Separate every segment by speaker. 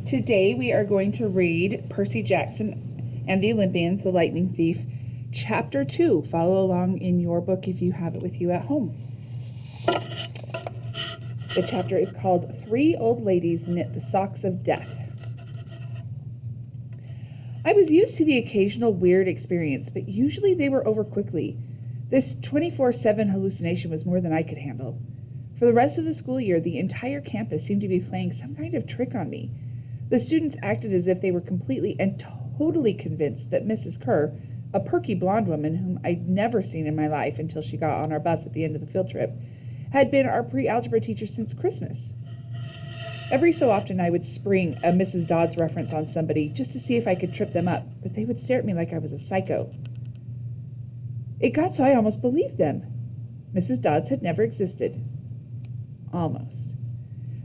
Speaker 1: Today we are going to read Percy Jackson and the Olympians, the Lightning Thief, Chapter 2. Follow along in your book if you have it with you at home. The chapter is called Three Old Ladies Knit the Socks of Death. I was used to the occasional weird experience, but usually they were over quickly. This 24/7 hallucination was more than I could handle. For the rest of the school year, the entire campus seemed to be playing some kind of trick on me. The students acted as if they were completely and totally convinced that Mrs. Kerr, a perky blonde woman whom I'd never seen in my life until she got on our bus at the end of the field trip, had been our pre-algebra teacher since Christmas. Every so often I would spring a Mrs. Dodds reference on somebody just to see if I could trip them up, but they would stare at me like I was a psycho. It got so I almost believed them. Mrs. Dodds had never existed. Almost.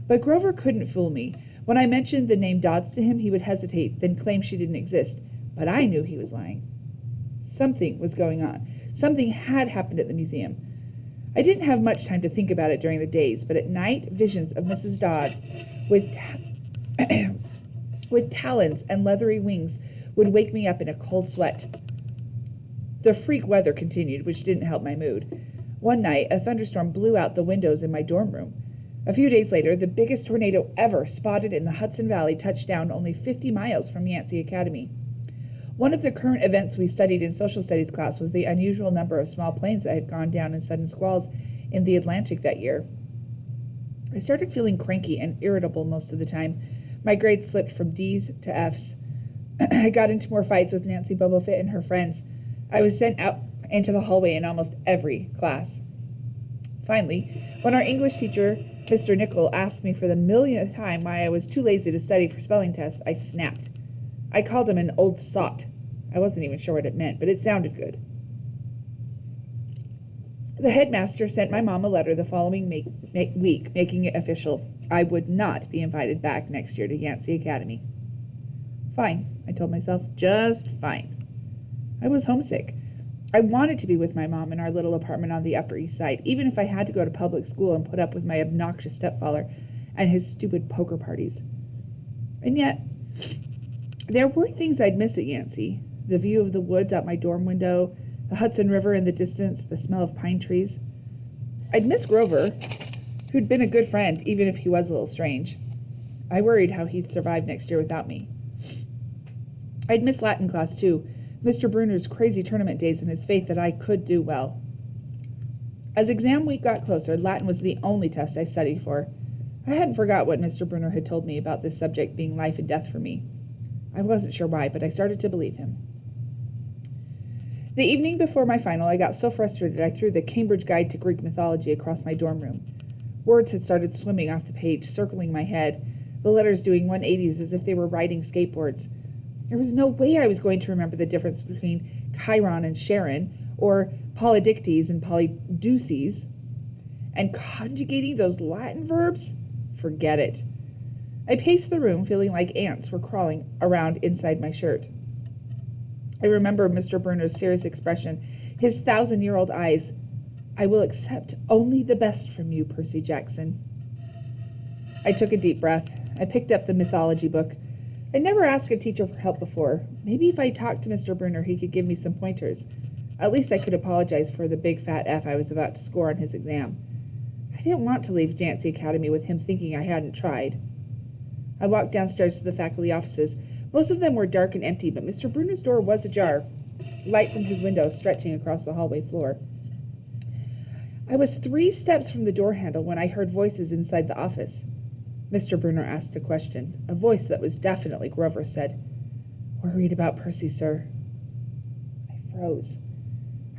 Speaker 1: But Grover couldn't fool me. When I mentioned the name Dodds to him, he would hesitate, then claim she didn't exist. But I knew he was lying. Something was going on. Something had happened at the museum. I didn't have much time to think about it during the days, but at night, visions of Mrs. Dodd with talons and leathery wings would wake me up in a cold sweat. The freak weather continued, which didn't help my mood. One night, a thunderstorm blew out the windows in my dorm room. A few days later, the biggest tornado ever spotted in the Hudson Valley touched down only 50 miles from Yancey Academy. One of the current events we studied in social studies class was the unusual number of small planes that had gone down in sudden squalls in the Atlantic that year. I started feeling cranky and irritable most of the time. My grades slipped from D's to F's. I got into more fights with Nancy Bubblefit and her friends. I was sent out into the hallway in almost every class. Finally, when our English teacher, Mr. Nickel, asked me for the millionth time why I was too lazy to study for spelling tests, I snapped. I called him an old sot. I wasn't even sure what it meant, but it sounded good. The headmaster sent my mom a letter the following week, making it official. I would not be invited back next year to Yancey Academy. Fine, I told myself, just fine. I was homesick. I wanted to be with my mom in our little apartment on the Upper East Side, even if I had to go to public school and put up with my obnoxious stepfather and his stupid poker parties. And yet, there were things I'd miss at Yancey. The view of the woods out my dorm window, the Hudson River in the distance, the smell of pine trees. I'd miss Grover, who'd been a good friend, even if he was a little strange. I worried how he'd survive next year without me. I'd miss Latin class, too, Mr. Bruner's crazy tournament days and his faith that I could do well. As exam week got closer, Latin was the only test I studied for. I hadn't forgot what Mr. Bruner had told me about this subject being life and death for me. I wasn't sure why, but I started to believe him. The evening before my final, I got so frustrated I threw the Cambridge Guide to Greek Mythology across my dorm room. Words had started swimming off the page, circling my head, the letters doing 180s as if they were riding skateboards. There was no way I was going to remember the difference between Chiron and Charon, or Polydictes and Polydeuces. And conjugating those Latin verbs? Forget it. I paced the room, feeling like ants were crawling around inside my shirt. I remember Mr. Bruner's serious expression, his 1,000-year-old eyes. I will accept only the best from you, Percy Jackson. I took a deep breath. I picked up the mythology book. I'd never asked a teacher for help before. Maybe if I talked to Mr. Bruner, he could give me some pointers. At least I could apologize for the big fat F I was about to score on his exam. I didn't want to leave Yancey Academy with him thinking I hadn't tried. I walked downstairs to the faculty offices. Most of them were dark and empty, but Mr. Bruner's door was ajar, light from his window stretching across the hallway floor. I was 3 steps from the door handle when I heard voices inside the office. Mr. Bruner asked a question. A voice that was definitely Grover said, "Worried about Percy, sir." I froze.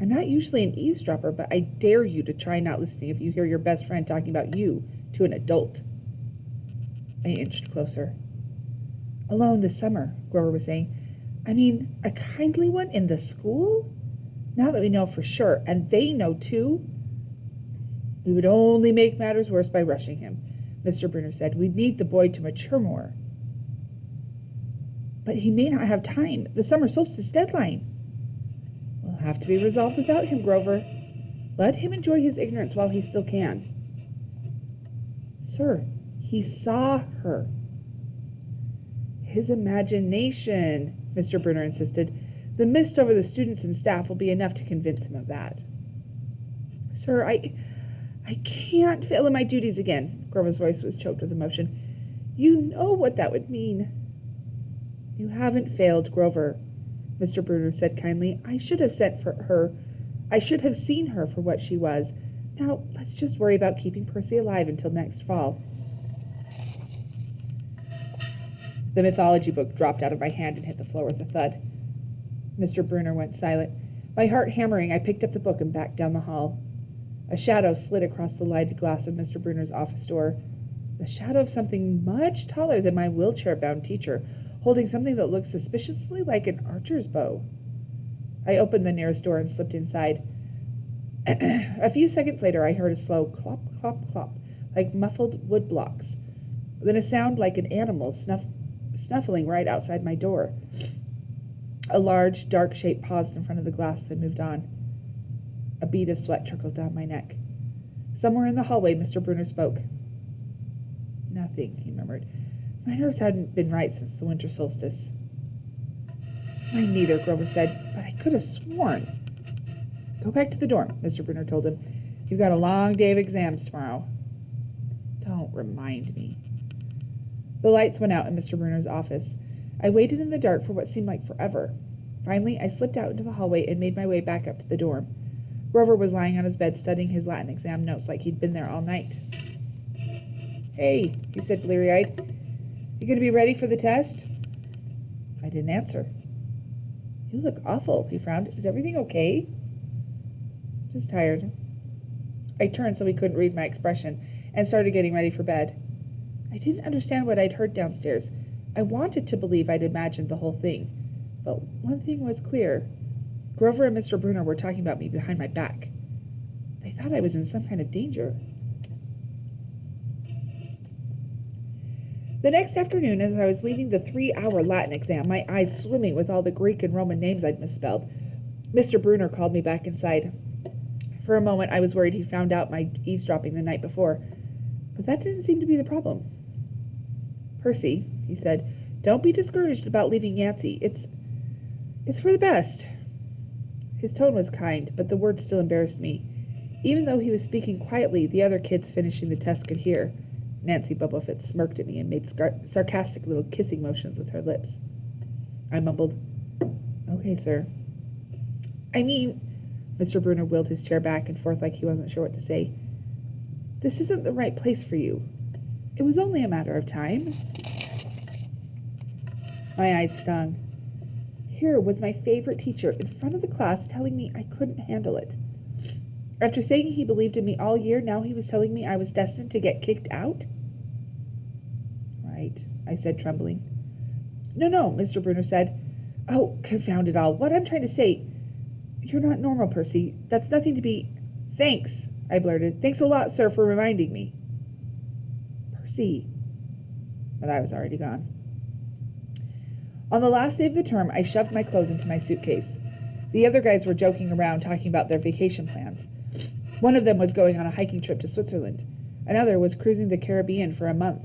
Speaker 1: I'm not usually an eavesdropper, but I dare you to try not listening if you hear your best friend talking about you to an adult. I inched closer. "Alone this summer," Grover was saying. "I mean, a kindly one in the school? Now that we know for sure, and they know too." "We would only make matters worse by rushing him," Mr. Bruner said. "We'd need the boy to mature more." "But he may not have time. The summer solstice deadline." "Will have to be resolved without him, Grover. Let him enjoy his ignorance while he still can." "Sir, he saw her." His imagination, Mr. Brunner insisted. The mist over the students and staff will be enough to convince him of that. Sir, I can't fail in my duties again. Grover's voice was choked with emotion. You know what that would mean. You haven't failed, Grover, Mr. Brunner said kindly. I should have sent for her. I should have seen her for what she was. Now, let's just worry about keeping Percy alive until next fall. The mythology book dropped out of my hand and hit the floor with a thud. Mr. Brunner went silent. My heart hammering, I picked up the book and backed down the hall. A shadow slid across the lighted glass of Mr. Brunner's office door. The shadow of something much taller than my wheelchair-bound teacher, holding something that looked suspiciously like an archer's bow. I opened the nearest door and slipped inside. A few seconds later, I heard a slow clop, clop, clop, like muffled wood blocks. Then a sound like an animal snuffling right outside my door. A large, dark shape paused in front of the glass, then moved on. A bead of sweat trickled down my neck. Somewhere in the hallway, Mr. Brunner spoke. Nothing, he murmured. My nerves hadn't been right since the winter solstice. Mine neither, Grover said, but I could have sworn. Go back to the dorm, Mr. Brunner told him. You've got a long day of exams tomorrow. Don't remind me. The lights went out in Mr. Brunner's office. I waited in the dark for what seemed like forever. Finally, I slipped out into the hallway and made my way back up to the dorm. Grover was lying on his bed studying his Latin exam notes like he'd been there all night. Hey, he said bleary-eyed. You going to be ready for the test? I didn't answer. You look awful, he frowned. Is everything okay? Just tired. I turned so he couldn't read my expression and started getting ready for bed. I didn't understand what I'd heard downstairs. I wanted to believe I'd imagined the whole thing. But one thing was clear. Grover and Mr. Brunner were talking about me behind my back. They thought I was in some kind of danger. The next afternoon, as I was leaving the 3-hour Latin exam, my eyes swimming with all the Greek and Roman names I'd misspelled, Mr. Brunner called me back inside. For a moment, I was worried he'd found out my eavesdropping the night before, but that didn't seem to be the problem. Percy, he said, don't be discouraged about leaving Yancey. It's for the best. His tone was kind, but the words still embarrassed me. Even though he was speaking quietly, the other kids finishing the test could hear. Nancy Bubblefit smirked at me and made sarcastic little kissing motions with her lips. I mumbled, Okay, sir. I mean, Mr. Brunner wheeled his chair back and forth like he wasn't sure what to say. This isn't the right place for you. It was only a matter of time. My eyes stung. Here was my favorite teacher in front of the class telling me I couldn't handle it. After saying he believed in me all year, now he was telling me I was destined to get kicked out? Right, I said, trembling. No, Mr. Brunner said. Oh, confound it all. What I'm trying to say... You're not normal, Percy. That's nothing to be... Thanks, I blurted. Thanks a lot, sir, for reminding me. Percy. But I was already gone. On the last day of the term, I shoved my clothes into my suitcase. The other guys were joking around, talking about their vacation plans. One of them was going on a hiking trip to Switzerland. Another was cruising the Caribbean for a month.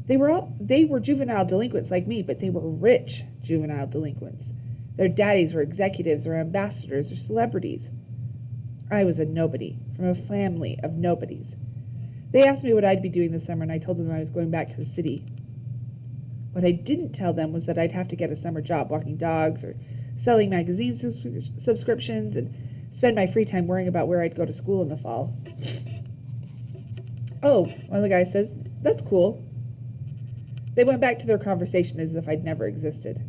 Speaker 1: They were juvenile delinquents like me, but they were rich juvenile delinquents. Their daddies were executives or ambassadors or celebrities. I was a nobody, from a family of nobodies. They asked me what I'd be doing this summer, and I told them I was going back to the city. What I didn't tell them was that I'd have to get a summer job walking dogs or selling magazine subscriptions and spend my free time worrying about where I'd go to school in the fall. Oh, one of the guys says, that's cool. They went back to their conversation as if I'd never existed.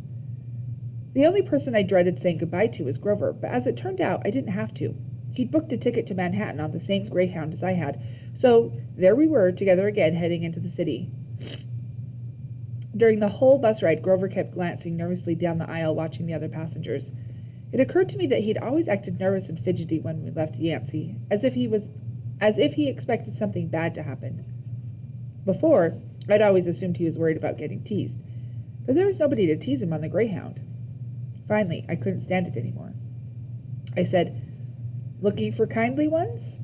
Speaker 1: The only person I dreaded saying goodbye to was Grover, but as it turned out, I didn't have to. He'd booked a ticket to Manhattan on the same Greyhound as I had, so there we were, together again, heading into the city. During the whole bus ride, Grover kept glancing nervously down the aisle, watching the other passengers. It occurred to me that he'd always acted nervous and fidgety when we left Yancey, as if he expected something bad to happen. Before, I'd always assumed he was worried about getting teased, but there was nobody to tease him on the Greyhound. Finally, I couldn't stand it anymore. I said, "Looking for kindly ones?"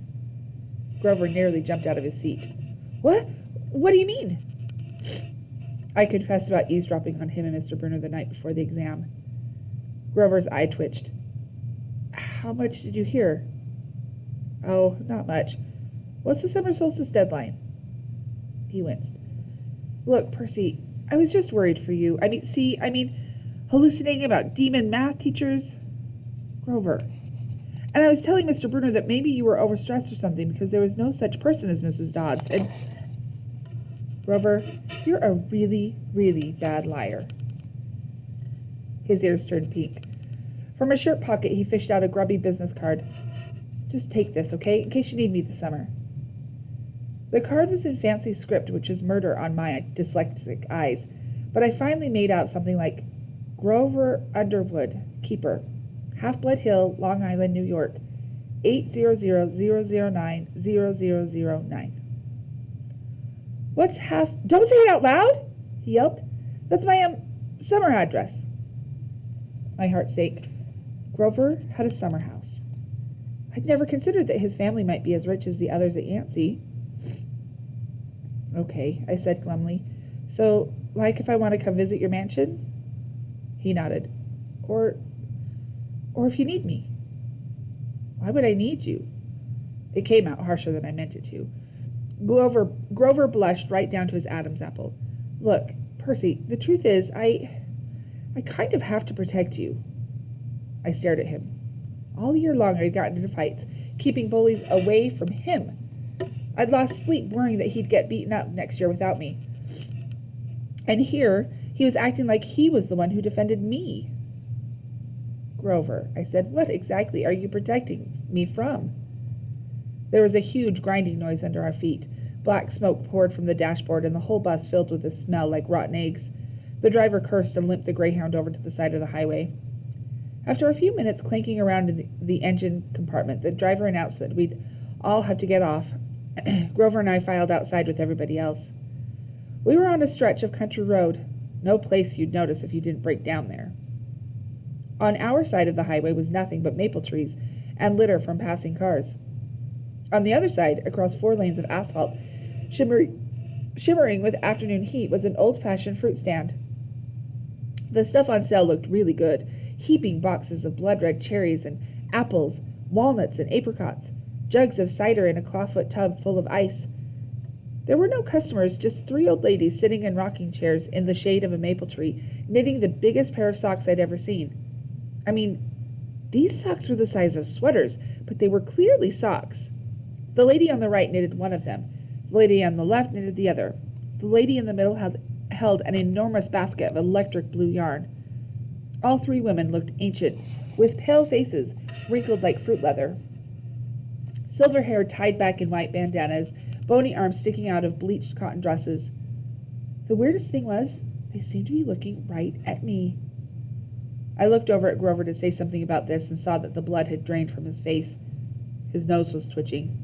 Speaker 1: Grover nearly jumped out of his seat. What? What do you mean? I confessed about eavesdropping on him and Mr. Bruner the night before the exam. Grover's eye twitched. How much did you hear? Oh, not much. What's the summer solstice deadline? He winced. Look, Percy, I was just worried for you. I mean, hallucinating about demon math teachers. Grover. And I was telling Mr. Bruner that maybe you were overstressed or something because there was no such person as Mrs. Dodds. And Grover, you're a really, really bad liar. His ears turned pink. From his shirt pocket, he fished out a grubby business card. Just take this, okay, in case you need me this summer. The card was in fancy script, which was murder on my dyslexic eyes, but I finally made out something like Grover Underwood, Keeper, Half-Blood Hill, Long Island, New York, 800-009-0009. What's half... Don't say it out loud, he yelped. That's my, summer address. My heart sank. Grover had a summer house. I'd never considered that his family might be as rich as the others at Yancey. Okay, I said glumly. So, like if I want to come visit your mansion? He nodded. Or if you need me. Why would I need you? It came out harsher than I meant it to. Grover blushed right down to his Adam's apple. Look, Percy, the truth is, I kind of have to protect you. I stared at him. All year long I'd gotten into fights, keeping bullies away from him. I'd lost sleep worrying that he'd get beaten up next year without me. And here, he was acting like he was the one who defended me. Grover, I said, what exactly are you protecting me from? There was a huge grinding noise under our feet. Black smoke poured from the dashboard, and the whole bus filled with a smell like rotten eggs. The driver cursed and limped the Greyhound over to the side of the highway. After a few minutes clanking around in the engine compartment, the driver announced that we'd all have to get off. Grover and I filed outside with everybody else. We were on a stretch of country road, no place you'd notice if you didn't break down there. On our side of the highway was nothing but maple trees and litter from passing cars. On the other side, across 4 lanes of asphalt, shimmering with afternoon heat, was an old-fashioned fruit stand. The stuff on sale looked really good, heaping boxes of blood-red cherries and apples, walnuts and apricots, jugs of cider in a clawfoot tub full of ice. There were no customers, just 3 old ladies sitting in rocking chairs in the shade of a maple tree, knitting the biggest pair of socks I'd ever seen. I mean, these socks were the size of sweaters, but they were clearly socks. The lady on the right knitted one of them. The lady on the left knitted the other. The lady in the middle held an enormous basket of electric blue yarn. All 3 women looked ancient, with pale faces, wrinkled like fruit leather. Silver hair tied back in white bandanas, bony arms sticking out of bleached cotton dresses. The weirdest thing was, they seemed to be looking right at me. I looked over at Grover to say something about this and saw that the blood had drained from his face. His nose was twitching.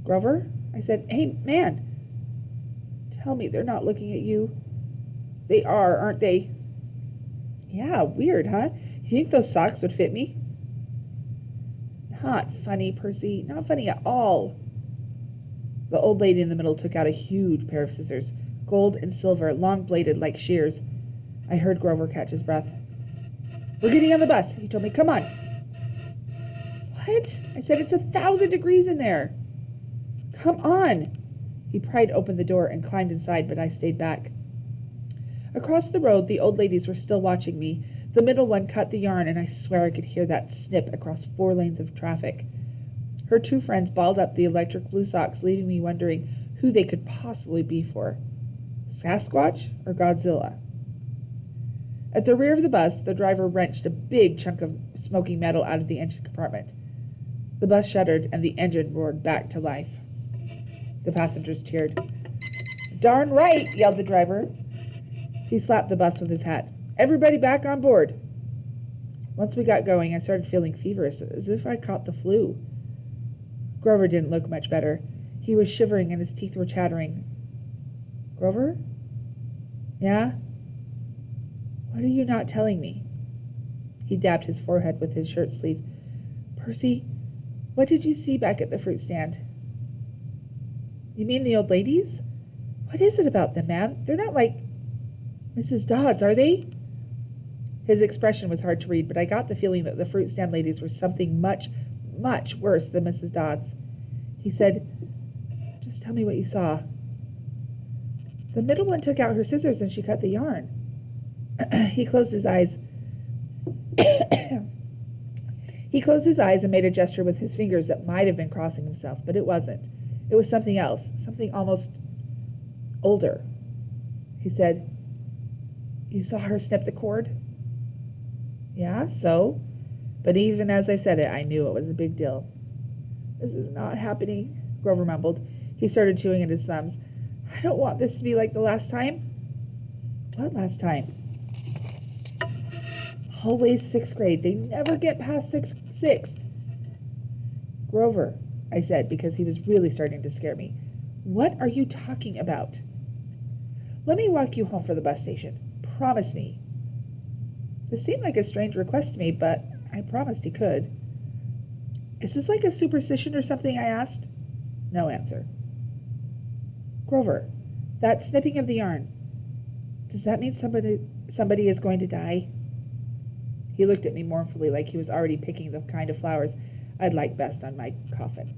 Speaker 1: Grover? I said, hey, man. Tell me they're not looking at you. They are, aren't they? Yeah, weird, huh? You think those socks would fit me? Not funny, Percy. Not funny at all. The old lady in the middle took out a huge pair of scissors, gold and silver, long-bladed like shears. I heard Grover catch his breath. We're getting on the bus, he told me. Come on. What? I said, it's 1,000 degrees in there. Come on. He pried open the door and climbed inside, but I stayed back. Across the road, the old ladies were still watching me. The middle one cut the yarn, and I swear I could hear that snip across 4 lanes of traffic. Her 2 friends balled up the electric blue socks, leaving me wondering who they could possibly be for. Sasquatch or Godzilla? At the rear of the bus, the driver wrenched a big chunk of smoking metal out of the engine compartment. The bus shuddered, and the engine roared back to life. The passengers cheered. Darn right, yelled the driver. He slapped the bus with his hat. Everybody back on board. Once we got going, I started feeling feverish, as if I caught the flu. Grover didn't look much better. He was shivering and his teeth were chattering. Grover? Yeah? What are you not telling me? He dabbed his forehead with his shirt sleeve. Percy, what did you see back at the fruit stand? You mean the old ladies? What is it about them, man? They're not like Mrs. Dodds, are they? His expression was hard to read, but I got the feeling that the fruit stand ladies were something much, much worse than Mrs. Dodds. He said, "Just tell me what you saw." "The middle one took out her scissors and she cut the yarn." He closed his eyes. He closed his eyes and made a gesture with his fingers that might have been crossing himself, but it wasn't. It was something else, something almost older. He said, "You saw her snip the cord?" "Yeah, so?" But even as I said it, I knew it was a big deal. "This is not happening," Grover mumbled. He started chewing at his thumbs. "I don't want this to be like the last time." "What last time?" "Always sixth grade. They never get past sixth. "Grover," I said, because he was really starting to scare me. "What are you talking about?" "Let me walk you home from the bus station. Promise me." This seemed like a strange request to me, but I promised he could. "Is this like a superstition or something?" I asked. No answer. "Grover, that snipping of the yarn, does that mean somebody is going to die?" He looked at me mournfully, like he was already picking the kind of flowers I'd like best on my coffin.